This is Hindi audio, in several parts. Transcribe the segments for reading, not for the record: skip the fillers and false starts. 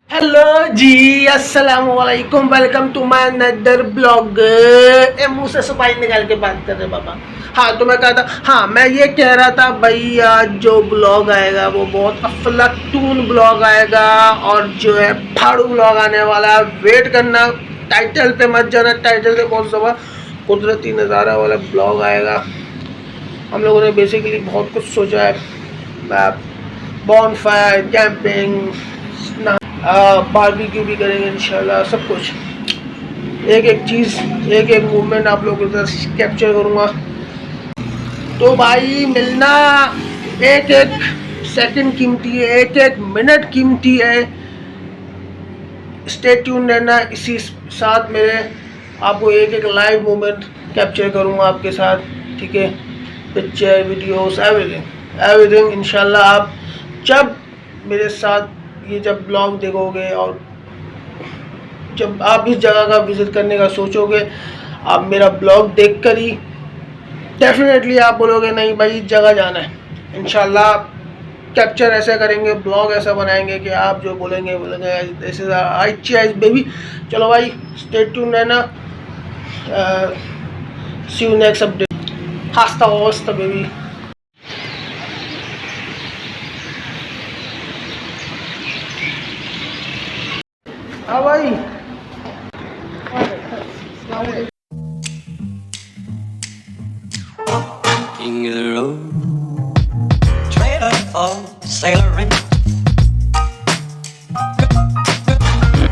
हेलो जी, अस्सलाम वालेकुम। Welcome to my another blog. मुंह से सफाई निकाल के बात कर रहे बाबा। हाँ, तो मैं कहा था, हाँ मैं ये कह रहा था भाई, आज जो ब्लॉग आएगा वो बहुत अफलातून ब्लॉग आएगा और जो है फाड़ू ब्लॉग आने वाला है। वेट करना, टाइटल पे मत जाना, टाइटल पे बहुत ज़बरदस्त कुदरती नज़ारा वाला ब्लॉग आएगा। हम लोगों ने बेसिकली बहुत कुछ सोचा है, बॉन फायर, कैंपिंग, बारबेक्यू भी करेंगे इंशाल्लाह। सब कुछ, एक एक चीज़, एक एक मूवमेंट आप लोगों के साथ कैप्चर करूँगा। तो भाई मिलना, एक एक सेकंड कीमती है, एक एक मिनट कीमती है। स्टे ट्यून रहना इसी साथ मेरे। आपको एक एक लाइव मोमेंट कैप्चर करूँगा आपके साथ, ठीक है। पिक्चर, वीडियोस, एवरीथिंग एवरीथिंग इंशाल्लाह। आप जब मेरे साथ ये जब ब्लॉग देखोगे और जब आप इस जगह का विज़िट करने का सोचोगे, आप मेरा ब्लॉग देखकर ही डेफिनेटली आप बोलोगे नहीं भाई इस जगह जाना है। इंशाल्लाह कैप्चर ऐसा करेंगे, ब्लॉग ऐसा बनाएंगे कि आप जो बोलेंगे बोलेंगे दिस इज आई बेबी। चलो भाई, स्टे ट्यून रहना। सी यू नेक्स्ट अपडेट। हास्ता वास्ता बेबी। हाँ भाई, King of the road, trailer for sailoring,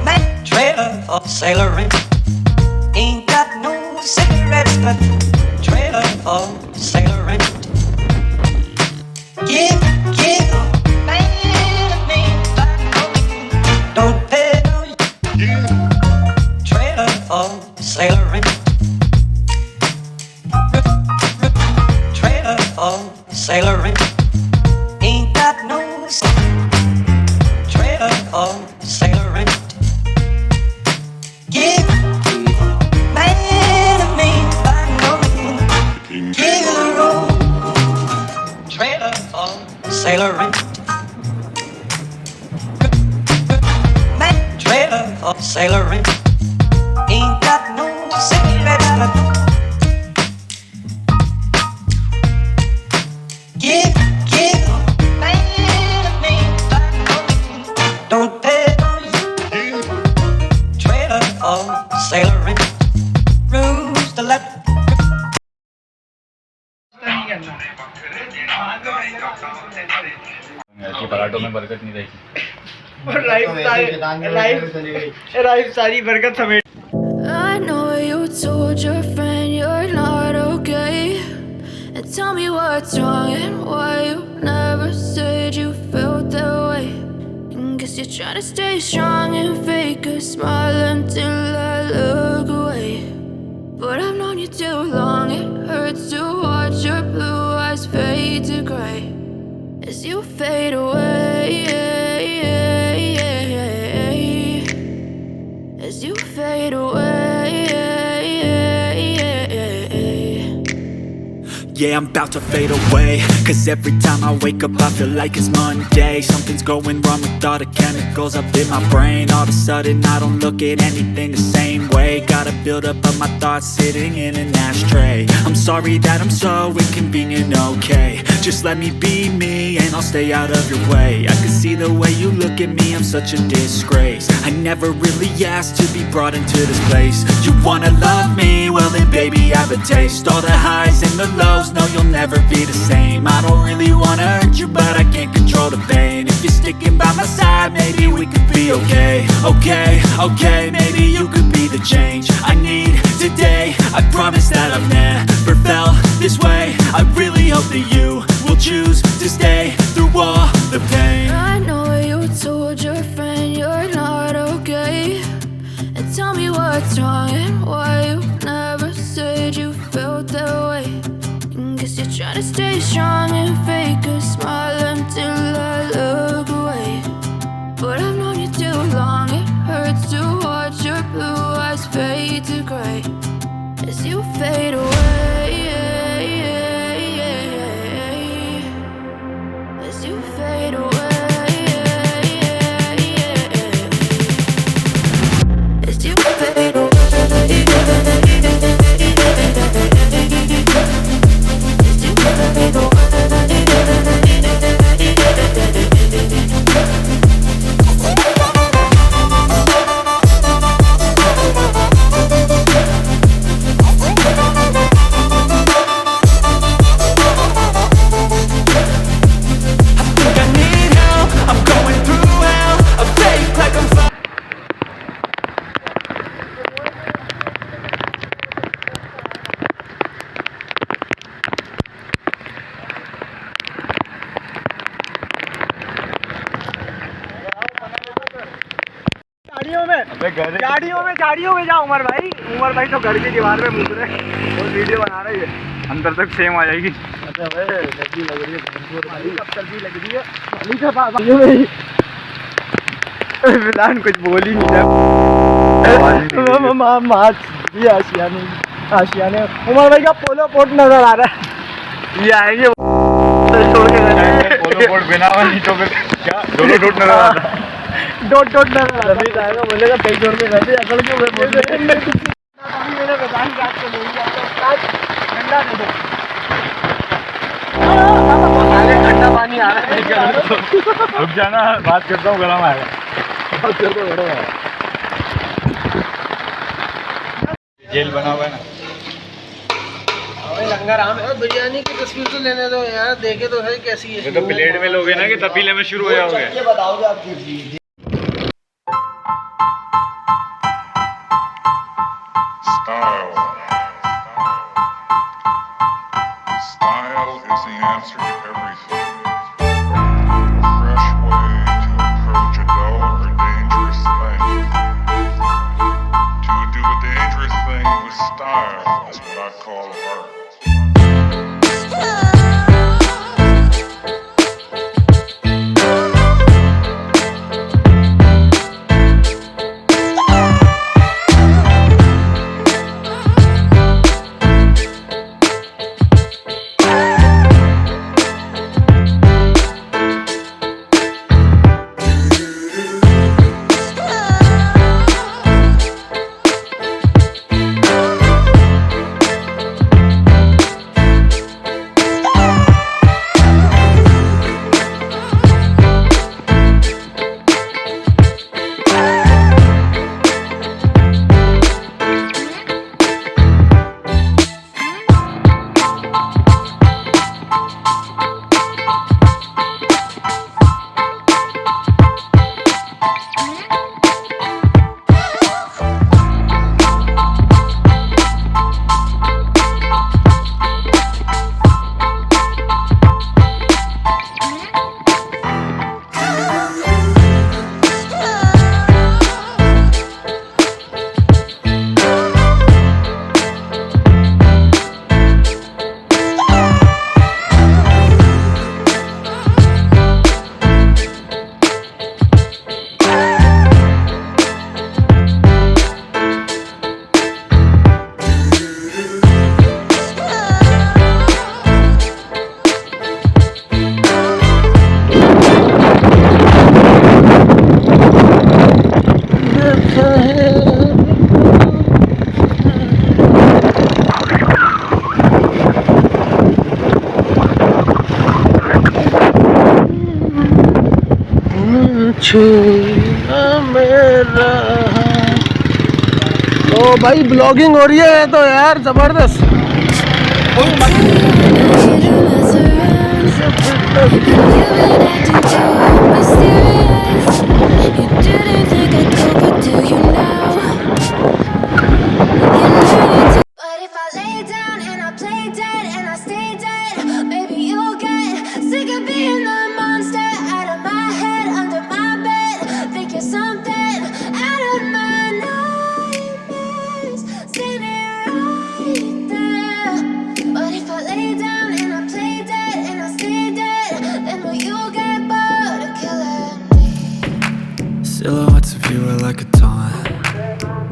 man, trailer for sailoring. Ain't got no cigarettes, but trailer for sailoring. Give, man, me, don't pay no. Trailer for sailoring. Trailer for sailoring. Ain't got no trailer for sailoring. Give man of me by no means. King of the road. Trailer for sailoring. Man, trailer for sailoring. Ain't got no cigarette. Give, man of me, don't pay no you. Trailer for sailoring, rules to let. कि पराठों में बरकत नहीं रहेगी। और राइफ सारी बरकत समेट। I know you told your friend you're not okay, and tell me what's wrong and why you never said you felt that way. And guess you're trying to stay strong and fake a smile until I look away. But I've known you too long, it hurts to watch your blue eyes fade to gray as you fade away, as you fade away. Yeah, I'm about to fade away, cause every time I wake up I feel like it's Monday. Something's going wrong with all the chemicals up in my brain. All of a sudden I don't look at anything the same way. Gotta build up of my thoughts sitting in an ashtray. I'm sorry that I'm so inconvenient, okay. Just let me be me and I'll stay out of your way. I can see the way you look at me, I'm such a disgrace. I never really asked to be brought into this place. You wanna love me? Well then baby I have a taste. All the highs and the lows, no you'll never be the same. I don't really wanna hurt you but I can't control the pain. If you're sticking by my side maybe we could be okay. Okay, maybe you could be the change I need today. I promise that I've never felt this way. I really hope that you will choose to stay through all the pain. I know you told your friend you're not okay, and tell me what's wrong and why you never said you felt that way. And guess you're trying to stay strong and fake a smile until I look away. But I've known you too long, it hurts to watch your blue eyes fade to gray as you fade away, as you fade झाड़ियों में जाओ उमर भाई तो घर की दीवार पे मुँह रहे और वीडियो बना रहे हैं, अंदर तक सेम आ जाएगी। अच्छा भाई सर्दी लग रही है, कब सर्दी लग रही है विधान कुछ बोल ही नहीं रहा। आशियाने उमर भाई का पोलो पोट नजर आ रहा है, ये आएंगे छोड़ के पोलो बोर्ड बिना हुआ नहीं तो फिर क्या दोनों डोट नजर आता है। डॉट नजर आ रहा है, बोलेगा 23 रुपये कर दे अकड़ के मेरे बतान रात को नहीं जाता ठंडा दे दो, ठंडा पानी आ रहा है। रुक जाना, बात करता हूँ, गरम आएगा। जेल बना हुआ है ना, लंगर आम है। बिरयानी की तस्वीर तो लेने दो यार, देखे तो है कैसी है। ये तो प्लेट में लोगे ना कि तपीले में शुरू हो जाओगे। ये बताओगे आप कीजिए। Style is the answer to everything. A fresh way to approach a dull or dangerous thing. To do a dangerous thing with style is what I call art. मेरा तो भाई ब्लॉगिंग हो रही है तो यार जबरदस्त। Silhouettes of you are like a taunt.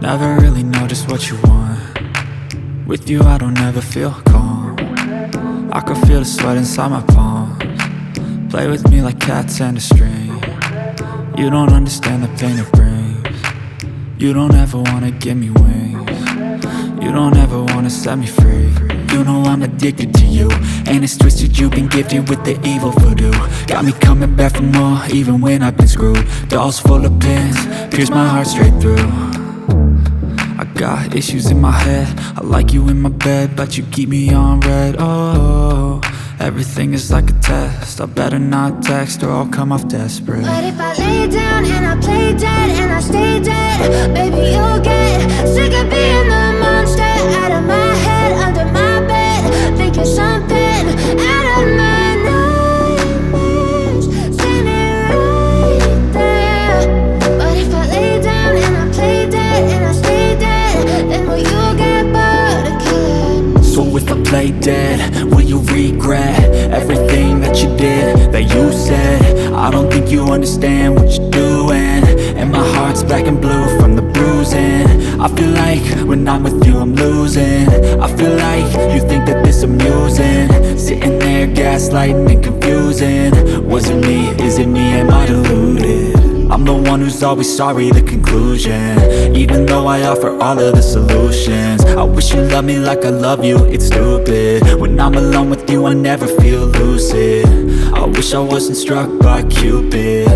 Never really know just what you want. With you I don't ever feel calm. I can feel the sweat inside my palms. Play with me like cats and a string. You don't understand the pain it brings. You don't ever wanna give me wings. You don't ever wanna set me free. You know I'm addicted to you, and it's twisted, you've been gifted with the evil voodoo. Got me coming back for more, even when I've been screwed. Dolls full of pins, pierce my heart straight through. I got issues in my head, I like you in my bed, but you keep me on red. Oh, everything is like a test, I better not text or I'll come off desperate. But if I lay down and I play dead and I stay dead, baby you'll get sick of being the monster out of my head, under my bed, thinking something out of my nightmares, standing right there. But if I lay down and I play you understand what you're doing. And my heart's black and blue from the bruising. I feel like when I'm with you I'm losing. I feel like you think that this amusing. Sitting there gaslighting and confusing. Was it me? Is it me? Am I deluded? I'm the one who's always sorry, the conclusion. Even though I offer all of the solutions. I wish you loved me like I love you, it's stupid. When I'm alone with you I never feel lucid. I wish I wasn't struck by Cupid.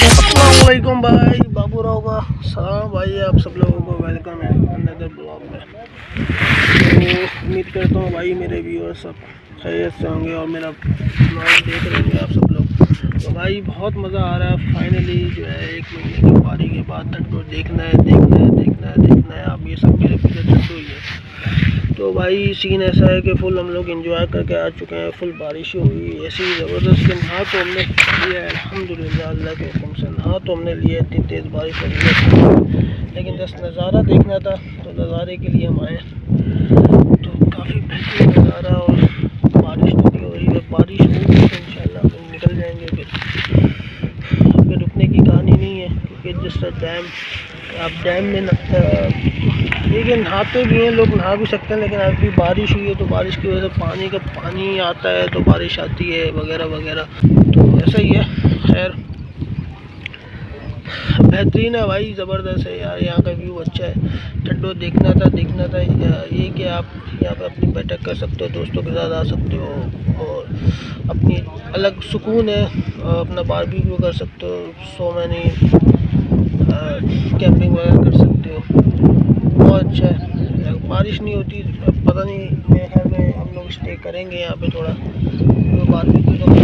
अस्सलामुअलैकुम भाई, बाबू राव का सलाम भाई, आप सब लोगों को वेलकम है अनदर ब्लॉग में। तो उम्मीद करता हूँ भाई मेरे व्यूअर सब खैरियत से होंगे और मेरा ब्लॉग देख रहे होंगे आप सब लोग। तो भाई बहुत मज़ा आ रहा है, फाइनली जो है 1 महीने की पारी के बाद थड्डो देखना है। आप ये सब मेरे पीछे थड्डो ही है। तो भाई सीन ऐसा है कि फुल हम लोग एंजॉय करके आ चुके हैं। फुल बारिश हुई ऐसी ज़बरदस्त कि नहा तो हमने लिया है अल्हम्दुलिल्लाह, अल्लाह के हुक्म से नहा तो हमने लिया। इतनी तेज़ बारिश हो रही है, लेकिन बस नज़ारा देखना था तो नज़ारे के लिए हम आए। तो काफ़ी बेहतरीन नज़ारा, और बारिश तो नहीं हो रही है। बारिश होगी तो इंशाल्लाह हम निकल जाएंगे। फिर रुकने की कहानी नहीं है, क्योंकि जिस डैम, आप डैम में लेकिन नहाते भी हैं लोग, नहा भी सकते हैं, लेकिन अभी बारिश हुई है तो बारिश की वजह से पानी आता है तो बारिश आती है वगैरह वगैरह। तो ऐसा ही है। खैर बेहतरीन है भाई, ज़बरदस्त है यार, यहाँ का व्यू अच्छा है। थड्डो देखना था ये कि आप यहाँ पे अपनी बैठक कर सकते हो, दोस्तों के साथ आ सकते हो और अपनी अलग सुकून है, अपना बारबेक्यू कर सकते हो, सो मैनी कैंपिंग वगैरह कर सकते हो। बहुत अच्छा है। बारिश नहीं होती, पता नहीं, मेरे ख्याल में हम लोग स्टे करेंगे यहाँ पे थोड़ा, तो बारबेक्यू तो है।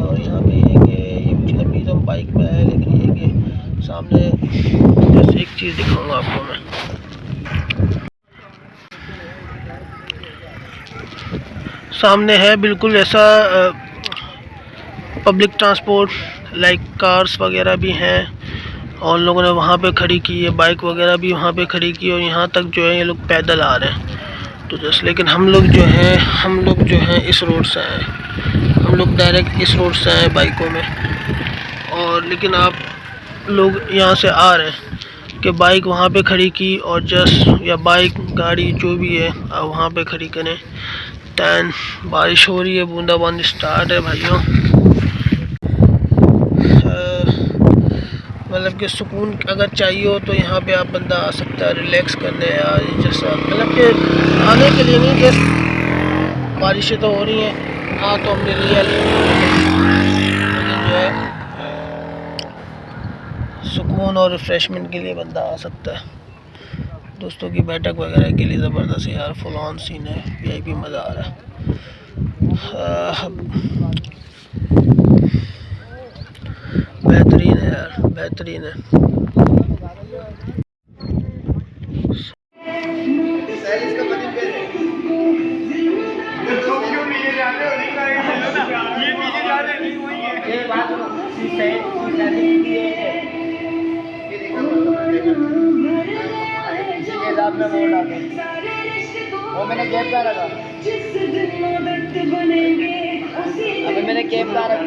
और यहाँ पे ये कि ये पिछले भी हम बाइक पे आए, लेकिन ये कि सामने बस एक चीज़ दिखाऊंगा आपको मैं। सामने है बिल्कुल ऐसा पब्लिक ट्रांसपोर्ट, लाइक कार्स वगैरह भी हैं, और लोगों ने वहाँ पे खड़ी की है, बाइक वगैरह भी वहाँ पे खड़ी की, और यहाँ तक जो है ये लोग पैदल आ रहे हैं। तो जस्ट लेकिन हम लोग जो हैं इस रोड से आए, हम लोग डायरेक्ट इस रोड से आए बाइकों में। और लेकिन आप लोग यहाँ से आ रहे हैं कि बाइक वहाँ पे खड़ी की, और जस्ट या बाइक गाड़ी जो भी है आप वहाँ पे खड़ी करें। दैन बारिश हो रही है, बूंदाबांदी स्टार्ट है भाइयों। मतलब कि सुकून अगर चाहिए हो तो यहाँ पे आप बंदा आ सकता है रिलैक्स करने, या जैसा मतलब कि आने के लिए नहीं, जस्ट बारिशें तो हो रही हैं, हाँ तो हमने लिया, लेकिन जो है सुकून और रिफ़्रेशमेंट के लिए बंदा आ सकता है। दोस्तों की बैठक वगैरह के लिए ज़बरदस्त है यार, फुल ऑन सीन है, वीआईपी मज़ा आ रहा है। बेहतरीन है यार, बेहतरीन है। वो मैंने कैब का रखा, अभी मैंने कैब का रखा।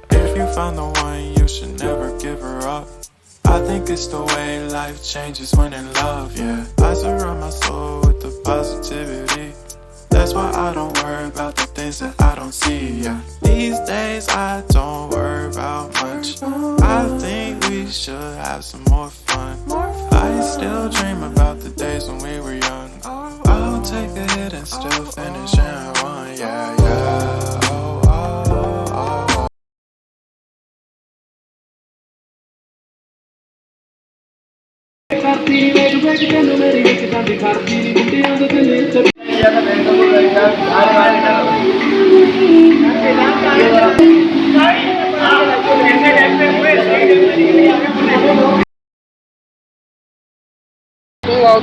If you found the one, you should never give her up. think it's the way life changes when in love, yeah. I surround my soul with the positivity. That's why I don't worry about the things that I don't see, yeah. These days I don't worry about much. I think we should have some more fun. I still dream about the days when we were young. I'll take a hit and still finish and one, yeah, yeah. Oh, oh, oh.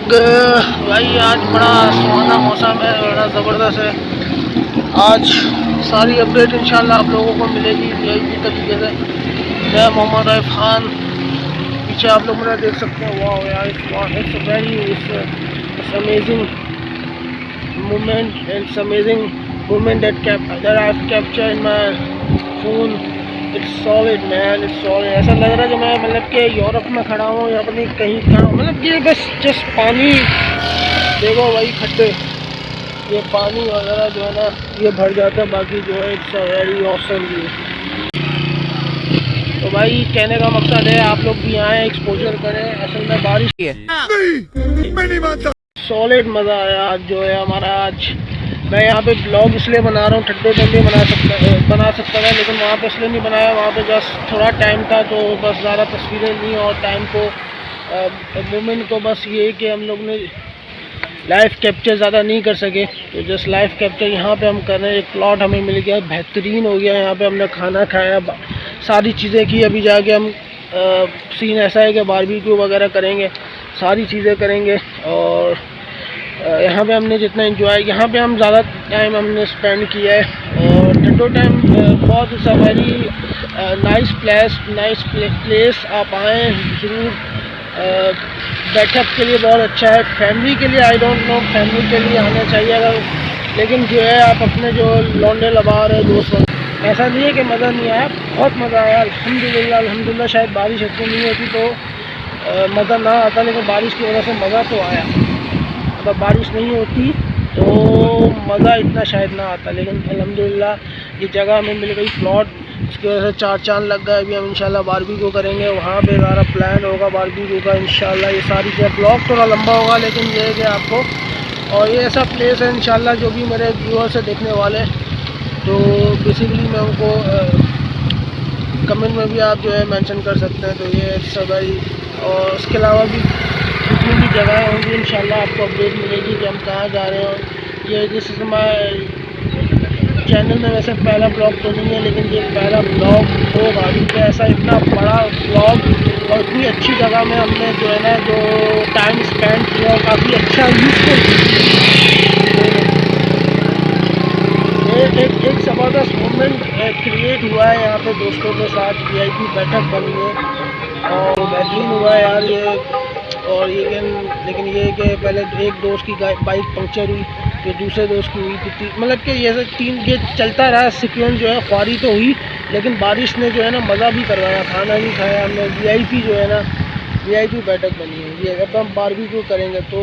तो भाई आज बड़ा सुहाना मौसम है, बड़ा ज़बरदस्त है। आज सारी अपडेट इंशाल्लाह आप लोगों को मिलेगी वीआईपी तरीके से। मैं मोहम्मद राइफ खान, पीछे आप लोग मुझे देख सकते हैं। वाह यार, it's amazing moment, it's amazing moment that I've captured in my phone. It's solid man, it's solid. ऐसा लग रहा है कि मैं मतलब कि यूरोप में खड़ा हूँ या पता नहीं कहीं खड़ा हूँ। मतलब कि बस जस्ट पानी देखो भाई, खड्डे, ये पानी वगैरह जो है ना ये भर जाता है, बाकी जो है इट्स वेरी ऑसम व्यू। तो भाई कहने का मकसद है आप लोग भी आए, एक्सपोजर करें। असल में बारिश सॉलिड मज़ा आया आज जो है हमारा। आज मैं यहाँ पे ब्लॉग इसलिए बना रहा हूँ, ठंडे ठंडे बना सकता था, लेकिन वहाँ पे इसलिए नहीं बनाया। वहाँ पे जस्ट थोड़ा टाइम था तो बस ज़्यादा तस्वीरें नहीं, और टाइम को मोमेंट को बस ये कि हम लोग ने लाइव कैप्चर ज़्यादा नहीं कर सके, तो जस्ट लाइव कैप्चर यहाँ पे हम कर रहे हैं। एक प्लॉट हमें मिल गया, बेहतरीन हो गया। यहाँ पे हमने खाना खाया, सारी चीज़ें की। अभी जाके हम सीन ऐसा है कि बारबेक्यू वगैरह करेंगे, सारी चीज़ें करेंगे। और यहाँ पे हमने जितना एंजॉय, यहाँ पे हम ज़्यादा टाइम हमने स्पेंड किया है। और ठंडो टाइम बहुत वेरी नाइस प्लेस, आप आएँ ज़रूर। बैठक के लिए बहुत अच्छा है, फैमिली के लिए आई डोंट नो, फैमिली के लिए आना चाहिए अगर, लेकिन जो है आप अपने जो लौंडे लबार है दोस्त, ऐसा नहीं है कि मज़ा नहीं आया, बहुत मज़ा आया अल्हम्दुलिल्लाह। शायद बारिश इतनी नहीं होती तो मज़ा ना आता, लेकिन बारिश की वजह से मज़ा तो आया। अगर बारिश नहीं होती तो मज़ा इतना शायद ना आता, लेकिन अल्हम्दुलिल्लाह ये जगह हमें मिल गई, प्लॉट, इसकी वजह से 4 चांद लग गए। अभी हम इंशाल्लाह बारबेक्यू करेंगे, वहाँ पे ज़्यादा प्लान होगा बारबेक्यू का इंशाल्लाह। ये सारी चीज़, ब्लॉग थोड़ा लंबा होगा, लेकिन ये है कि आपको, और ये ऐसा प्लेस है इंशाल्लाह जो भी मेरे व्यूअर से देखने वाले, तो बेसिकली मैं उनको कमेंट में भी आप जो है मेंशन कर सकते हैं। तो ये सब भाई, और उसके अलावा भी जितनी भी जगह होंगी इंशाल्लाह आपको अपडेट मिलेगी कि हम कहाँ जा रहे हैं। ये दिस इज़ माय चैनल में वैसे पहला ब्लॉग तो नहीं है, लेकिन ये पहला ब्लॉग होगा, क्योंकि ऐसा इतना बड़ा ब्लॉग और इतनी अच्छी जगह में हमने जो है ना जो टाइम स्पेंड किया, और काफ़ी अच्छा यूज़फुल एक ज़बरदस्त मोमेंट क्रिएट हुआ है यहाँ पे दोस्तों के साथ। वीआईपी बैठक बनी है और बेहतरीन हुआ है यार ये। और ये लेकिन ये कि पहले एक दोस्त की बाइक पंक्चर हुई, फिर दूसरे दोस्त की हुई, फिर मतलब कि ये ये चलता रहा सीक्वेंस जो है। ख्वारी तो हुई, लेकिन बारिश ने जो है ना मज़ा भी करवाया, खाना भी खाया हमने। वीआईपी जो है ना, वीआईपी बैठक बनी है ये। अब हम बारबेक्यू करेंगे तो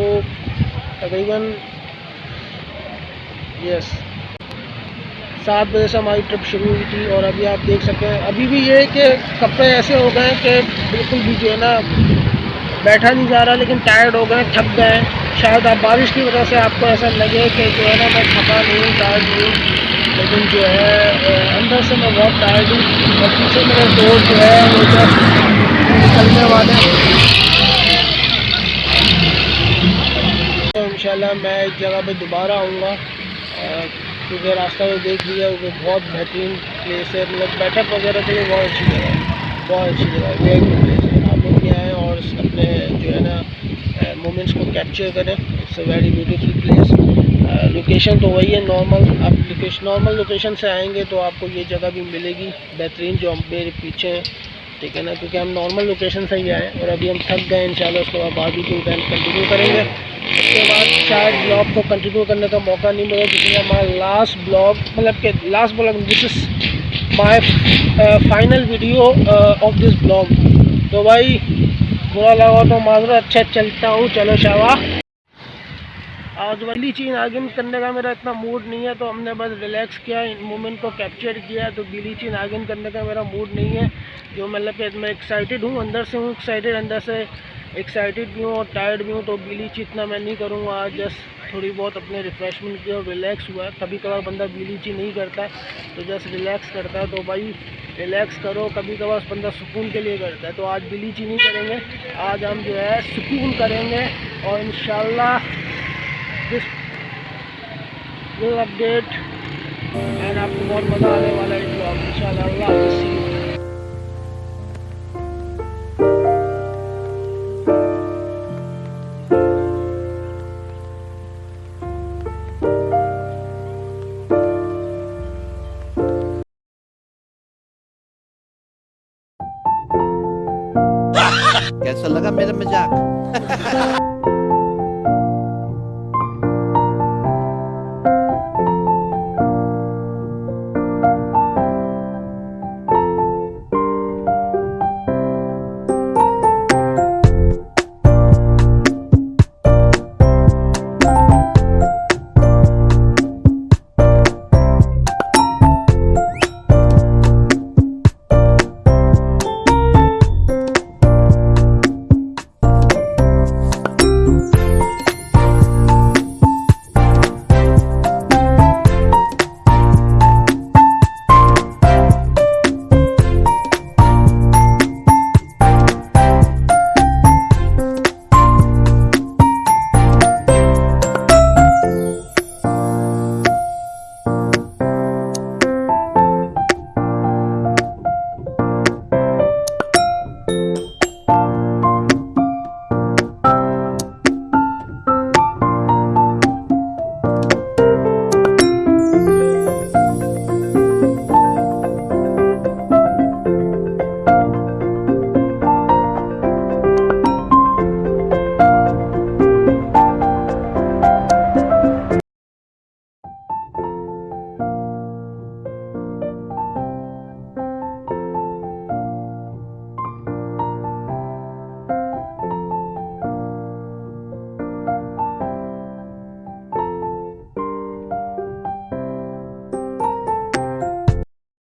तकरीबन 7 बजे से हमारी ट्रिप शुरू हुई थी, और अभी आप देख सकते हैं अभी भी ये कि कपड़े ऐसे हो गए कि बिल्कुल भी जो है ना बैठा नहीं जा रहा, लेकिन टायर्ड हो गए, थक गए। शायद आप बारिश की वजह से आपको ऐसा लगे कि जो है ना मैं थका नहीं हूँ, टायर्ड नहीं हूँ, लेकिन जो है अंदर से मैं बहुत टायर्ड हूँ। और पीछे मेरे दोस्त जो है वो जस्ट निकलने वाले हैं। तो इंशाल्लाह मैं इस जगह पे दोबारा आऊँगा, क्योंकि रास्ता में देख लिया वो बहुत बेहतरीन प्लेस है। मतलब बैठक वगैरह के लिए बहुत अच्छी जगह है, बहुत अच्छी जगह है, वीआईपी प्लेस है। आप लोग भी आएँ और अपने जो है ना मोमेंट्स को कैप्चर करें। It's a very beautiful place. Location तो वही है नॉर्मल, आप नॉर्मल लोकेशन से आएंगे तो आपको ये जगह भी मिलेगी बेहतरीन जो मेरे पीछे है, ठीक है ना, क्योंकि हम नॉर्मल लोकेशन से ही आए और अभी हम थक गए। इंशाल्लाह उसके बाद बारबेक्यू कंटिन्यू करेंगे। उसके बाद शायद ब्लॉग को कंटिन्यू करने का मौका नहीं मिला, क्योंकि हमारा लास्ट ब्लॉग, मतलब कि last blog, this is my final video of this blog. तो भाई बुरा लगा तो माजूर, अच्छा चलता हूँ, चलो शाबाश। आज वाली चीज़ नागिन करने का मेरा इतना मूड नहीं है, तो हमने बस रिलैक्स किया, इन मोमेंट को कैप्चर किया। तो गिली चीज़ नागिन करने का मेरा मूड नहीं है, जो मतलब कि मैं एक्साइटेड हूँ, अंदर से हूँ एक्साइटेड, अंदर से एक्साइटेड भी हूँ और टायर्ड भी हूँ। तो गिली चीज़ इतना मैं नहीं करूँगा आज, जस्ट थोड़ी बहुत अपने रिफ़्रेशमेंट की और रिलैक्स हुआ है। कभी कभार बंदा गिली चीज़ नहीं करता है, तो जस्ट रिलैक्स करता है। तो भाई रिलैक्स करो, कभी कभार बंदा सुकून के लिए करता है। तो आज गिली चीज़ नहीं करेंगे, आज हम जो है सुकून करेंगे और इंशाल्लाह दिस विल अपडेट एंड आपको बहुत मज़ा आने वाला है ब्लॉग इंशाल्लाह। अल्लाह हाफ़िज़। कैसा लगा मेरा मजाक?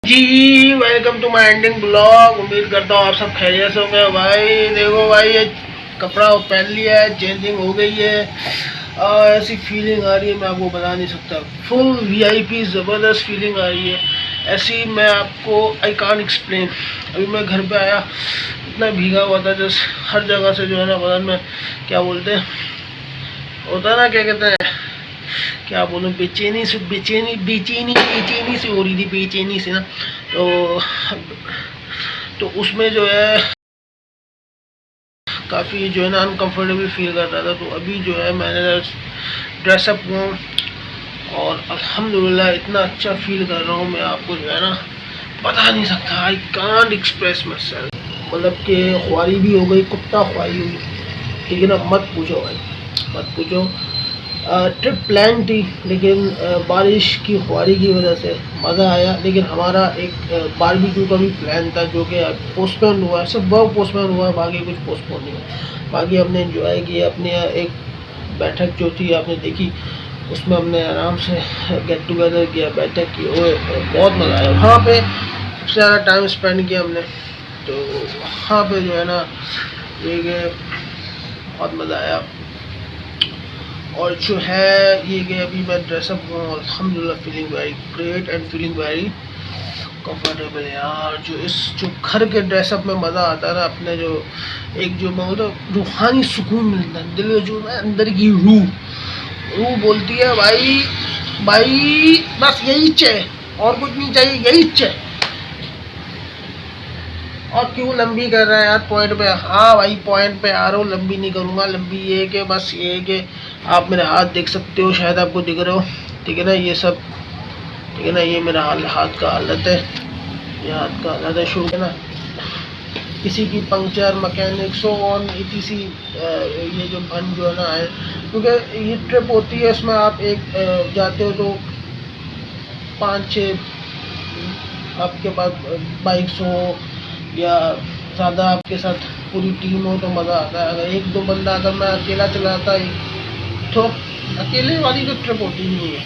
जी welcome to my ending blog. उम्मीद करता हूँ आप सब खैरियत से होंगे। भाई देखो भाई, ये कपड़ा पहन लिया है, चेंजिंग हो गई है और ऐसी फीलिंग आ रही है मैं आपको बता नहीं सकता। फुल वीआईपी ज़बरदस्त फीलिंग आ रही है ऐसी, मैं आपको आई कांट एक्सप्लेन। अभी मैं घर पे आया, इतना भीगा हुआ था, जस्ट हर जगह से जो है ना बदन में क्या बोलते हैं होता है ना, क्या कहते हैं, क्या बोलूँ, बेचैनी से बेचैनी बेचैनी बेचैनी से हो रही थी, बेचैनी से ना। तो उसमें जो है काफ़ी जो है ना अनकंफर्टेबल फील कर रहा था। तो अभी जो है मैंने ड्रेसअप हुआ और अल्हम्दुलिल्लाह इतना अच्छा फील कर रहा हूँ मैं, आपको जो है ना बता नहीं सकता। I can't express my self, मतलब कि ख्वारी भी हो गई, कुत्ता ख्वारी हुई, ठीक है ना, मत पूछो भाई मत पूछो। ट्रिप प्लान थी, लेकिन बारिश की ख्वारी की वजह से मज़ा आया। लेकिन हमारा एक बारबेक्यू का भी प्लान था जो कि पोस्टपोन हुआ, सब वर्क पोस्टपोन हुआ, बाकी कुछ पोस्टपोन नहीं हुआ। बाकी हमने एंजॉय किया, अपने एक बैठक जो थी आपने देखी, उसमें हमने आराम से गेट टुगेदर किया, बैठक की, और बहुत मज़ा आया वहाँ पे, सबसे ज़्यादा टाइम स्पेंड किया हमने। तो वहाँ पे जो है ना ये बहुत मज़ा आया। और जो है ये कि अभी मैं ड्रेसअप हुआ और अल्हम्दुलिल्लाह feeling very great and feeling very comfortable यार। जो घर के ड्रेसअप में मज़ा आता है ना, अपने जो एक जो मैं बोलता हूँ रूहानी सुकून मिलता है, दिल में जो है अंदर की रूह बोलती है भाई भाई बस यही चाहिए और कुछ नहीं चाहिए, यही चाहिए। और क्यों लंबी कर रहा है यार पॉइंट पे? हाँ भाई पॉइंट पे आ रहा हूँ, लंबी नहीं करूँगा। लंबी ये कि बस ये कि आप मेरे हाथ देख सकते हो, शायद आपको दिख रहे हो, ठीक है ना, ये सब ठीक है ना, ये मेरा हाथ का हालत है, ये हाथ का हालत है शुरू है ना, किसी की puncture mechanic so on ETC। ये जो बन जो है ना है, क्योंकि ये ट्रिप होती है, इसमें आप एक जाते हो तो 5-6 आपके पास बाइक्स हो या ज़्यादा आपके साथ पूरी टीम हो तो मज़ा आता है। अगर एक दो बंदा, अगर मैं अकेला चलाता तो अकेले वाली तो ट्रिप होती नहीं है,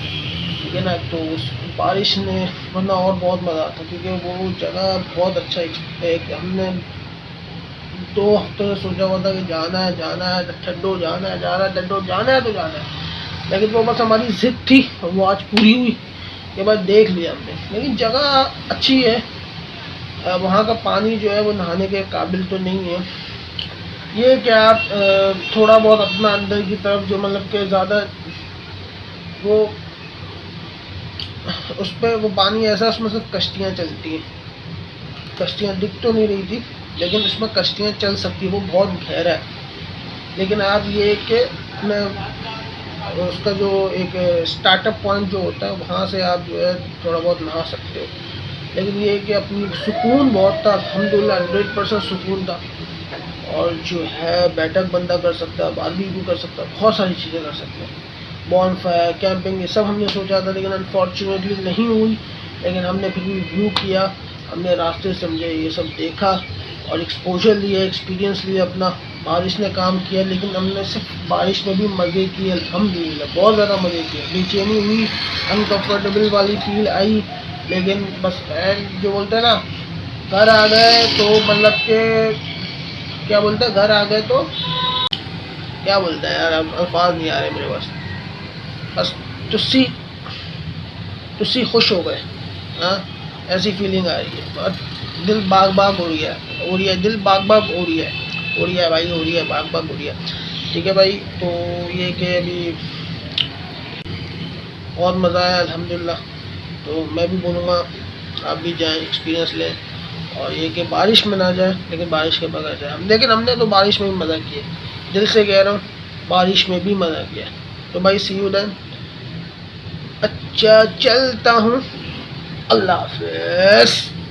ठीक है ना। तो उस बारिश में वरना और बहुत मज़ा आता, क्योंकि वो जगह बहुत अच्छा एक हमने 2 हफ्ते से सोचा हुआ था कि जाना है ठड्डो, जाना है ठड्डो, जाना है तो जाना है, लेकिन वो बस हमारी ज़िद थी और वो आज पूरी हुई के बाद देख लिया हमने। लेकिन जगह अच्छी है, वहाँ का पानी जो है वो नहाने के काबिल तो नहीं है। ये क्या आप थोड़ा बहुत अपना अंदर की तरफ जो मतलब कि ज़्यादा वो उस पर वो पानी ऐसा, उसमें सिर्फ कश्तियाँ चलती हैं, कश्तियाँ दिख तो नहीं रही थी लेकिन उसमें कश्तियाँ चल सकती है, वो बहुत गहरा है। लेकिन आप ये कि मैं उसका जो एक स्टार्टअप पॉइंट जो होता है वहाँ से आप जो है थोड़ा बहुत नहा सकते हो, लेकिन ये कि अपनी सुकून बहुत था, अल्हम्दुलिल्लाह 100% सुकून था। और जो है बैठक बंदा कर सकता है, बारबेक्यू कर सकता है, बहुत सारी चीज़ें कर सकते हैं, बॉन फायर, कैंपिंग, ये सब हमने सोचा था लेकिन अनफॉर्चुनेटली नहीं हुई। लेकिन हमने फिर भी व्यू किया, हमने रास्ते समझे, ये सब देखा और एक्सपोजर लिया, एक्सपीरियंस लिया अपना। बारिश ने काम किया, लेकिन हमने सिर्फ बारिश में भी मज़े किए, अल्हम्दुलिल्लाह बहुत ज़्यादा मज़े किए। बेचैनी हुई, अनकम्फर्टेबल वाली फील आई, लेकिन बस जो बोलते हैं ना, घर आ गए तो मतलब के क्या बोलते हैं, घर आ गए तो क्या बोलते हैं यार, अब अल्फाज नहीं आ रहे मेरे पास, बस तुस्सी खुश हो गए। हाँ, ऐसी फीलिंग आ रही है और दिल बाग बाग हो रही है, दिल बाग बाग हो रही है भाई, हो रही है बाग बाग हो रही है। ठीक है भाई, तो ये कि अभी बहुत मज़ा आया अल्हम्दुलिल्लाह। तो मैं भी बोलूँगा आप भी जाएं, एक्सपीरियंस लें, और ये कि बारिश में ना जाए लेकिन बारिश के बगैर जाए। लेकिन हमने तो बारिश में भी मज़ा किया, दिल से कह रहा हूँ, बारिश में भी मज़ा किया। तो भाई सी यू देन, अच्छा चलता हूँ, अल्लाह हाफ़िज़।